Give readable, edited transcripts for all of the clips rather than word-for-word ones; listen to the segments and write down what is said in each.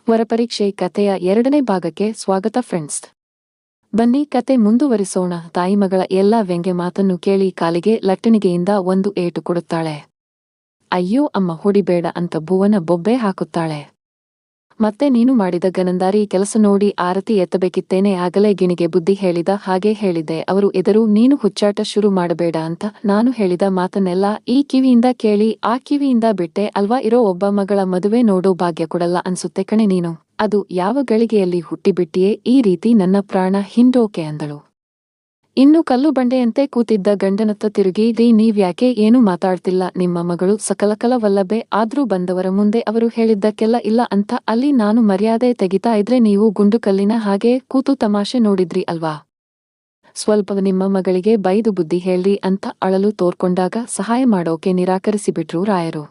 ವರಪರೀಕ್ಷೆ ಕಥೆಯ 2ನೇ ಭಾಗಕ್ಕೆ ಸ್ವಾಗತ ಫ್ರೆಂಡ್ಸ್. ಬನ್ನಿ ಕತೆ ಮುಂದುವರಿಸೋಣ. ತಾಯಿ ಮಗಳ ಎಲ್ಲಾ ವ್ಯಂಗ್ಯ ಮಾತನ್ನು ಕೇಳಿ ಕಾಲಿಗೆ ಲಟ್ಟಣಿಗೆಯಿಂದ ಒಂದು ಏಟು ಕೊಡುತ್ತಾಳೆ. ಅಯ್ಯೋ ಅಮ್ಮ ಹೊಡಿಬೇಡ ಅಂತ ಭುವನ ಬೊಬ್ಬೆ ಹಾಕುತ್ತಾಳೆ. ಮತ್ತೆ ನೀನು ಮಾಡಿದ ಗನಂದಾರಿ ಕೆಲಸ ನೋಡಿ ಆರತಿ ಎತ್ತಬೇಕಿತ್ತೇನೆ. ಆಗಲೇ ಗಿಣಿಗೆ ಬುದ್ಧಿ ಹೇಳಿದ ಹಾಗೆ ಹೇಳಿದ್ದೆ. ಅವರು ಎದರು ನೀನು ಹುಚ್ಚಾಟ ಶುರು ಮಾಡಬೇಡ ಅಂತ. ನಾನು ಹೇಳಿದ ಮಾತನ್ನೆಲ್ಲ ಈ ಕಿವಿಯಿಂದ ಕೇಳಿ ಆ ಕಿವಿಯಿಂದ ಬಿಟ್ಟೆ ಅಲ್ವಾ. ಇರೋ ಒಬ್ಬ ಮಗಳ ಮದುವೆ ನೋಡೋ ಭಾಗ್ಯ ಕೊಡಲ್ಲ ಅನ್ಸುತ್ತೆ ಕಣೆ ನೀನು. ಅದು ಯಾವ ಗಳಿಗೆಯಲ್ಲಿ ಹುಟ್ಟಿಬಿಟ್ಟಿಯೇ ಈ ರೀತಿ ನನ್ನ ಪ್ರಾಣ ಹಿಂಡೋಕೆ ಅಂದಳು. ಇನ್ನು ಕಲ್ಲು ಬಂಡೆಯಂತೆ ಕೂತಿದ್ದ ಗಂಡನತ್ತ ತಿರುಗಿ ನೀವ್ಯಾಕೆ ಏನು ಮಾತಾಡ್ತಿಲ್ಲ. ನಿಮ್ಮ ಮಗಳು ಸಕಲಕಲವಲ್ಲಭೆ. ಆದ್ರೂ ಬಂದವರ ಮುಂದೆ ಅವರು ಹೇಳಿದ್ದಕ್ಕೆಲ್ಲ ಇಲ್ಲ ಅಂತ ಅಲ್ಲಿ ನಾನು ಮರ್ಯಾದೆ ತೆಗಿತಾ ಇದ್ರೆ ನೀವು ಗುಂಡು ಕಲ್ಲಿನ ಹಾಗೆ ಕೂತು ತಮಾಷೆ ನೋಡಿದ್ರಿ ಅಲ್ವಾ. ಸ್ವಲ್ಪ ನಿಮ್ಮ ಮಗಳಿಗೆ ಬೈದು ಬುದ್ಧಿ ಹೇಳ್ರಿ ಅಂತ ಅಳಲು ತೋರ್ಕೊಂಡಾಗ ಸಹಾಯ ಮಾಡೋಕೆ ನಿರಾಕರಿಸಿಬಿಟ್ರು ರಾಯರು.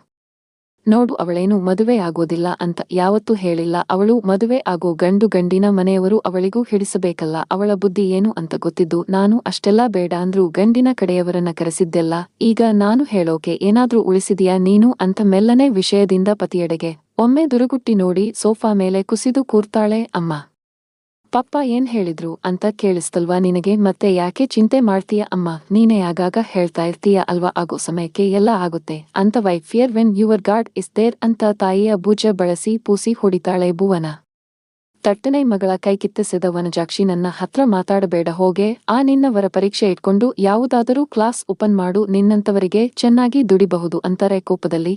ನೋಡು ಅವಳೇನು ಮದುವೆ ಆಗೋದಿಲ್ಲ ಅಂತ ಯಾವತ್ತೂ ಹೇಳಿಲ್ಲ. ಅವಳು ಮದುವೆ ಆಗೋ ಗಂಡಿನ ಮನೆಯವರು ಅವಳಿಗೂ ಹಿಡಿಸಬೇಕಲ್ಲ. ಅವಳ ಬುದ್ಧಿ ಏನು ಅಂತ ಗೊತ್ತಿದ್ದು ನಾನು ಅಷ್ಟೆಲ್ಲಾ ಬೇಡ ಅಂದ್ರೂ ಗಂಡಿನ ಕಡೆಯವರನ್ನ ಕರೆಸಿದ್ದೆಲ್ಲ. ಈಗ ನಾನು ಹೇಳೋಕೆ ಏನಾದ್ರೂ ಉಳಿಸಿದೀಯಾ ನೀನು ಅಂತ ಮೆಲ್ಲನೆ ವಿಷಯದಿಂದ ಪತಿಯೆಡೆಗೆ ಒಮ್ಮೆ ದುರುಗುಟ್ಟಿ ನೋಡಿ ಸೋಫಾ ಮೇಲೆ ಕುಸಿದು ಕೂರ್ತಾಳೆ. ಅಮ್ಮ ಪಪ್ಪ ಏನ್ ಹೇಳಿದ್ರು ಅಂತ ಕೇಳಿಸ್ತಲ್ವಾ ನಿನಗೆ. ಮತ್ತೆ ಯಾಕೆ ಚಿಂತೆ ಮಾಡ್ತೀಯ ಅಮ್ಮ. ನೀನೇ ಆಗಾಗ ಹೇಳ್ತಾ ಇರ್ತೀಯ ಅಲ್ವಾ ಆಗೋ ಸಮಯಕ್ಕೆ ಎಲ್ಲ ಆಗುತ್ತೆ ಅಂತ. Why fear when your God is there ಅಂತ ತಾಯಿಯ ಭುಜ ಬಳಸಿ ಪೂಸಿ ಹೊಡಿತಾಳೆ ಭುವನ. ತಟ್ಟನೆ ಮಗಳ ಕೈಕಿತ್ತಿಸಿದ ವನಜಾಕ್ಷಿ ನನ್ನ ಹತ್ರ ಮಾತಾಡಬೇಡ ಹೋಗೆ. ಆ ನಿನ್ನವರ ಪರೀಕ್ಷೆ ಇಟ್ಕೊಂಡು ಯಾವುದಾದರೂ ಕ್ಲಾಸ್ ಓಪನ್ ಮಾಡು. ನಿನ್ನಂತವರಿಗೆ ಚೆನ್ನಾಗಿ ದುಡಿಬಹುದು ಅಂತಾರೆ ಕೋಪದಲ್ಲಿ.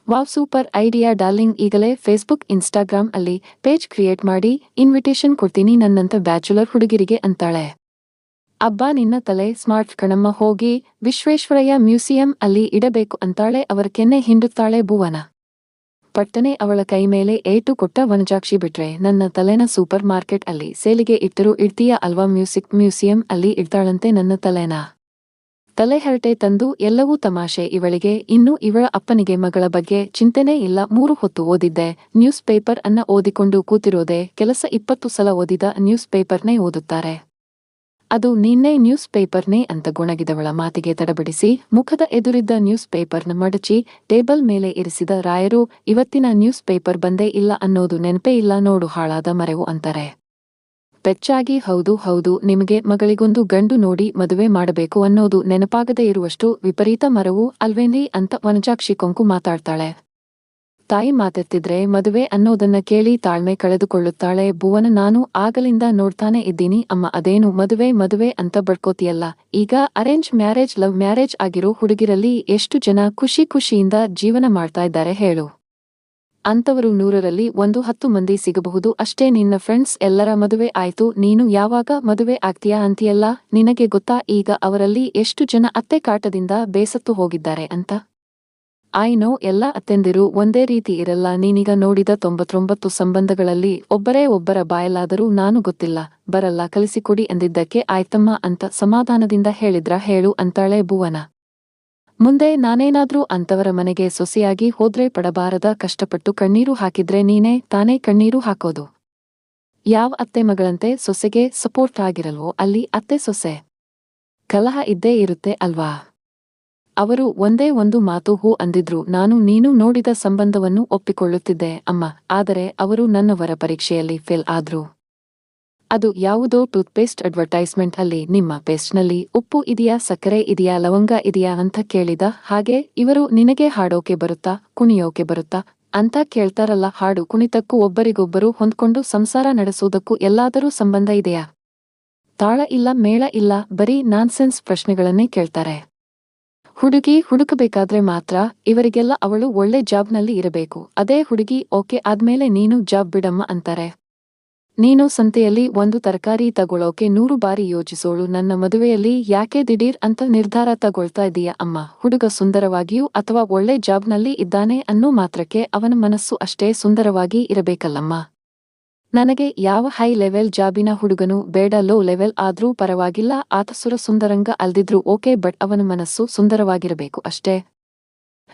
Wow super idea darling. ಈಗಲೇ ಫೇಸ್ಬುಕ್ ಇನ್ಸ್ಟಾಗ್ರಾಮ್ ಅಲ್ಲಿ ಪೇಜ್ ಕ್ರಿಯೇಟ್ ಮಾಡಿ ಇನ್ವಿಟೇಷನ್ ಕೊಡ್ತೀನಿ ನನ್ನಂತ ಬ್ಯಾಚುಲರ್ ಹುಡುಗಿರಿಗೆ ಅಂತಾಳೆ. ಅಬ್ಬಾ ನಿನ್ನ ತಲೆ ಸ್ಮಾರ್ಟ್ ಕಣಮ್ಮ. ಹೋಗಿ ವಿಶ್ವೇಶ್ವರಯ್ಯ ಮ್ಯೂಸಿಯಂ ಅಲ್ಲಿ ಇಡಬೇಕು ಅಂತಾಳೆ. ಅವರ ಕೆನ್ನೆ ಹಿಂಡುತ್ತಾಳೆ ಭುವನ. ಪಟ್ಟನೆ ಅವಳ ಕೈ ಮೇಲೆ ಏಟು ಕೊಟ್ಟ ವನಜಾಕ್ಷಿ. ಬಿಟ್ರೆ ನನ್ನ ತಲೆನ ಸೂಪರ್ ಮಾರ್ಕೆಟ್ ಅಲ್ಲಿ ಸೇಲಿಗೆ ಇಟ್ಟರು ಇಡ್ತೀಯ ಅಲ್ವಾ. ಮ್ಯೂಸಿಯಂ ಅಲ್ಲಿ ಇಡ್ತಾಳಂತೆ ನನ್ನ ತಲೆನ. ತಲೆಹರಟೆ ತಂದು ಎಲ್ಲವೂ ತಮಾಷೆ ಇವಳಿಗೆ. ಇನ್ನು ಇವಳ ಅಪ್ಪನಿಗೆ ಮಗಳ ಬಗ್ಗೆ ಚಿಂತೆನೇ ಇಲ್ಲ. 3 ಹೊತ್ತು ಓದಿದ್ದೆ ನ್ಯೂಸ್ ಪೇಪರ್ ಅನ್ನ ಓದಿಕೊಂಡು ಕೂತಿರೋದೆ ಕೆಲಸ. 20 ಸಲ ಓದಿದ ನ್ಯೂಸ್ ಪೇಪರ್ನೇ ಓದುತ್ತಾರೆ. ಅದು ನಿನ್ನೆ ನ್ಯೂಸ್ ಪೇಪರ್ನೇ ಅಂತ ಗೊಣಗಿದವಳ ಮಾತಿಗೆ ತಡಬಡಿಸಿ ಮುಖದ ಎದುರಿದ್ದ ನ್ಯೂಸ್ ಪೇಪರ್ನ ಮಡಚಿ ಟೇಬಲ್ ಮೇಲೆ ಇರಿಸಿದ ರಾಯರು. ಇವತ್ತಿನ ನ್ಯೂಸ್ ಪೇಪರ್ ಬಂದೇ ಇಲ್ಲ ಅನ್ನೋದು ನೆನಪೇ ಇಲ್ಲ ನೋಡು ಹಾಳಾದ ಮರೆವು ಅಂತಾರೆ ಪೆಚ್ಚಾಗಿ. ಹೌದು ಹೌದು, ನಿಮಗೆ ಮಗಳಿಗೊಂದು ಗಂಡು ನೋಡಿ ಮದುವೆ ಮಾಡಬೇಕು ಅನ್ನೋದು ನೆನಪಾಗದೇ ಇರುವಷ್ಟು ವಿಪರೀತ ಮರವು ಅಲ್ವೇನ್ರಿ ಅಂತ ವನಜಾಕ್ಷಿ ಕೊಂಕು ಮಾತಾಡ್ತಾಳೆ. ತಾಯಿ ಮಾತೆತ್ತಿದ್ರೆ ಮದುವೆ ಅನ್ನೋದನ್ನ ಕೇಳಿ ತಾಳ್ಮೆ ಕಳೆದುಕೊಳ್ಳುತ್ತಾಳೆ ಭುವನ. ನಾನು ಆಗಲಿಂದ ನೋಡ್ತಾನೆ ಇದ್ದೀನಿ ಅಮ್ಮ. ಅದೇನು ಮದುವೆ ಅಂತ ಬಡ್ಕೋತಿಯಲ್ಲ. ಈಗ ಅರೇಂಜ್ ಮ್ಯಾರೇಜ್ ಲವ್ ಮ್ಯಾರೇಜ್ ಆಗಿರೋ ಹುಡುಗಿರಲ್ಲಿ ಎಷ್ಟು ಜನ ಖುಷಿಯಿಂದ ಜೀವನ ಮಾಡ್ತಾ ಇದ್ದಾರೆ ಹೇಳು. ಅಂತವರು 100ರಲ್ಲಿ 10 ಮಂದಿ ಸಿಗಬಹುದು ಅಷ್ಟೇ. ನಿನ್ನ ಫ್ರೆಂಡ್ಸ್ ಎಲ್ಲರ ಮದುವೆ ಆಯ್ತು, ನೀನು ಯಾವಾಗ ಮದುವೆ ಆಗ್ತೀಯಾ ಅಂತೀಯಲ್ಲ. ನಿನಗೆ ಗೊತ್ತಾ ಈಗ ಅವರಲ್ಲಿ ಎಷ್ಟು ಜನ ಅತ್ತೆ ಕಾಟದಿಂದ ಬೇಸತ್ತು ಹೋಗಿದ್ದಾರೆ ಅಂತ. ಐ ನೋ, ಎಲ್ಲ ಅತ್ತೆಂದಿರು ಒಂದೇ ರೀತಿ ಇರಲ್ಲ. ನೀನೀಗ ನೋಡಿದ 99 ಸಂಬಂಧಗಳಲ್ಲಿ ಒಬ್ಬರೇ ಒಬ್ಬರ ಬಾಯಲ್ಲಾದರೂ ನಾನು ಗೊತ್ತಿಲ್ಲ ಬರಲ್ಲ ಕಲಿಸಿಕೊಡಿ ಅಂದಿದ್ದಕ್ಕೆ ಆಯ್ತಮ್ಮ ಅಂತ ಸಮಾಧಾನದಿಂದ ಹೇಳಿದ್ರ ಹೇಳು ಅಂತಾಳೆ ಭುವನ. ಮುಂದೆ ನಾನೇನಾದ್ರೂ ಅಂತವರ ಮನೆಗೆ ಸೊಸೆಯಾಗಿ ಹೋದ್ರೆ ಪಡಬಾರದ ಕಷ್ಟಪಟ್ಟು ಕಣ್ಣೀರು ಹಾಕಿದ್ರೆ ನೀನೇ ತಾನೇ ಕಣ್ಣೀರು ಹಾಕೋದು. ಯಾವ ಅತ್ತೆ ಮಗಳಂತೆ ಸೊಸೆಗೆ ಸಪೋರ್ಟ್ ಆಗಿರಲ್ವೋ ಅಲ್ಲಿ ಅತ್ತೆ ಸೊಸೆ ಕಲಹ ಇದ್ದೇ ಇರುತ್ತೆ ಅಲ್ವಾ. ಅವರು ಒಂದೇ ಒಂದು ಮಾತು ಹೂ ಅಂದಿದ್ರು ನಾನು ನೀನು ನೋಡಿದ ಸಂಬಂಧವನ್ನು ಒಪ್ಪಿಕೊಳ್ಳುತ್ತಿದ್ದೆ ಅಮ್ಮ. ಆದರೆ ಅವರು ನನ್ನವರ ಪರೀಕ್ಷೆಯಲ್ಲಿ ಫೇಲ್ ಆದ್ರು. ಅದು ಯಾವುದೋ ಟೂತ್ಪೇಸ್ಟ್ ಅಡ್ವರ್ಟೈಸ್ಮೆಂಟ್ ಅಲ್ಲಿ ನಿಮ್ಮ ಪೇಸ್ಟ್ನಲ್ಲಿ ಉಪ್ಪು ಇದೆಯಾ ಸಕ್ಕರೆ ಇದೆಯಾ ಲವಂಗ ಇದೆಯಾ ಅಂತ ಕೇಳಿದ ಹಾಗೆ ಇವರು ನಿನಗೆ ಹಾಡೋಕೆ ಬರುತ್ತಾ ಕುಣಿಯೋಕೆ ಬರುತ್ತಾ ಅಂತ ಕೇಳ್ತಾರಲ್ಲ. ಹಾಡು ಕುಣಿತಕ್ಕೂ ಒಬ್ಬರಿಗೊಬ್ಬರು ಹೊಂದ್ಕೊಂಡು ಸಂಸಾರ ನಡೆಸೋದಕ್ಕೂ ಎಲ್ಲಾದರೂ ಸಂಬಂಧ ಇದೆಯಾ. ತಾಳ ಇಲ್ಲ ಮೇಳ ಇಲ್ಲ, ಬರೀ ನಾನ್ಸೆನ್ಸ್ ಪ್ರಶ್ನೆಗಳನ್ನೇ ಕೇಳ್ತಾರೆ. ಹುಡುಗಿ ಹುಡುಕಬೇಕಾದ್ರೆ ಮಾತ್ರ ಇವರಿಗೆಲ್ಲ ಅವಳು ಒಳ್ಳೆ ಜಾಬ್ನಲ್ಲಿ ಇರಬೇಕು. ಅದೇ ಹುಡುಗಿ ಓಕೆ ಆದ್ಮೇಲೆ ನೀನು ಜಾಬ್ ಬಿಡಮ್ಮ ಅಂತಾರೆ. ನೀನು ಸಂತೆಯಲ್ಲಿ ಒಂದು ತರಕಾರಿ ತಗೊಳ್ಳೋಕೆ 100 ಬಾರಿ ಯೋಚಿಸೋಳು. ನನ್ನ ಮದುವೆಯಲ್ಲಿ ಯಾಕೆ ದಿಢೀರ್ ಅಂತ ನಿರ್ಧಾರ ತಗೊಳ್ತಾ ಇದೀಯ ಅಮ್ಮ. ಹುಡುಗ ಸುಂದರವಾಗಿಯೂ ಅಥವಾ ಒಳ್ಳೆ ಜಾಬ್ನಲ್ಲಿ ಇದ್ದಾನೆ ಅನ್ನೋ ಮಾತ್ರಕ್ಕೆ ಅವನ ಮನಸ್ಸು ಅಷ್ಟೇ ಸುಂದರವಾಗಿ ಇರಬೇಕಲ್ಲಮ್ಮ. ನನಗೆ ಯಾವ ಹೈ ಲೆವೆಲ್ ಜಾಬಿನ ಹುಡುಗನು ಬೇಡ. ಲೋ ಲೆವೆಲ್ ಆದ್ರೂ ಪರವಾಗಿಲ್ಲ. ಆತ ಸುಂದರಂಗ ಅಲ್ದಿದ್ರು ಓಕೆ, ಬಟ್ ಅವನ ಮನಸ್ಸು ಸುಂದರವಾಗಿರಬೇಕು ಅಷ್ಟೇ.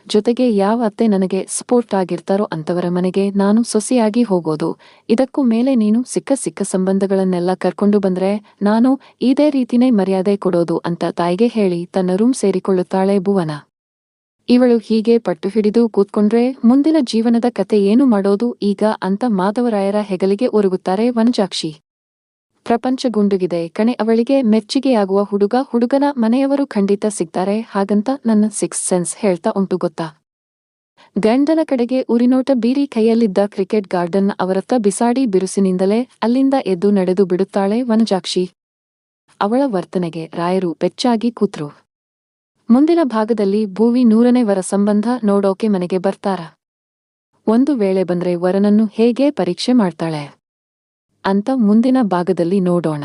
ಜೊತೆಗೆ ಯಾವ ಅತ್ತೆ ನನಗೆ ಸಪೋರ್ಟ್ ಆಗಿರ್ತಾರೋ ಅಂತವರ ಮನೆಗೆ ನಾನು ಸೊಸೆಯಾಗಿ ಹೋಗೋದು. ಇದಕ್ಕೂ ಮೇಲೆ ನೀನು ಸಿಕ್ಕ ಸಂಬಂಧಗಳನ್ನೆಲ್ಲ ಕರ್ಕೊಂಡು ಬಂದ್ರೆ ನಾನು ಇದೇ ರೀತಿನೇ ಮರ್ಯಾದೆ ಕೊಡೋದು ಅಂತ ತಾಯಿಗೆ ಹೇಳಿ ತನ್ನ ರೂಮ್ ಸೇರಿಕೊಳ್ಳುತ್ತಾಳೆ ಭುವನ. ಇವಳು ಹೀಗೆ ಪಟ್ಟು ಹಿಡಿದು ಕೂತ್ಕೊಂಡ್ರೆ ಮುಂದಿನ ಜೀವನದ ಕತೆ ಏನು ಮಾಡೋದು ಈಗ ಅಂತ ಮಾಧವರಾಯರ ಹೆಗಲಿಗೆ ಒರಗುತ್ತಾರೆ ವನಜಾಕ್ಷಿ. ಪ್ರಪಂಚ ಗುಂಡುಗಿದೆ ಕಣೆ, ಅವಳಿಗೆ ಮೆಚ್ಚಿಗೆಯಾಗುವ ಹುಡುಗನ ಮನೆಯವರು ಖಂಡಿತ ಸಿಗ್ತಾರೆ ಹಾಗಂತ ನನ್ನ ಸಿಕ್ಸ್ ಸೆನ್ಸ್ ಹೇಳ್ತಾ ಉಂಟು ಗೊತ್ತಾ. ಗಂಡನ ಕಡೆಗೆ ಉರಿನೋಟ ಬೀರಿ ಕೈಯಲ್ಲಿದ್ದ ಕ್ರಿಕೆಟ್ ಗಾರ್ಡನ್ನ ಅವರತ್ತ ಬಿಸಾಡಿ ಬಿರುಸಿನಿಂದಲೇ ಅಲ್ಲಿಂದ ಎದ್ದು ನಡೆದು ಬಿಡುತ್ತಾಳೆ ವನಜಾಕ್ಷಿ. ಅವಳ ವರ್ತನೆಗೆ ರಾಯರು ಬೆಚ್ಚಾಗಿ ಕೂತ್ರು. ಮುಂದಿನ ಭಾಗದಲ್ಲಿ ಭೂವಿ 100ನೇ ವರ ಸಂಬಂಧ ನೋಡೋಕೆ ಮನೆಗೆ ಬರ್ತಾರ. ಒಂದು ವೇಳೆ ಬಂದ್ರೆ ವರನನ್ನು ಹೇಗೆ ಪರೀಕ್ಷೆ ಮಾಡ್ತಾಳೆ ಅಂತ ಮುಂದಿನ ಭಾಗದಲ್ಲಿ ನೋಡೋಣ.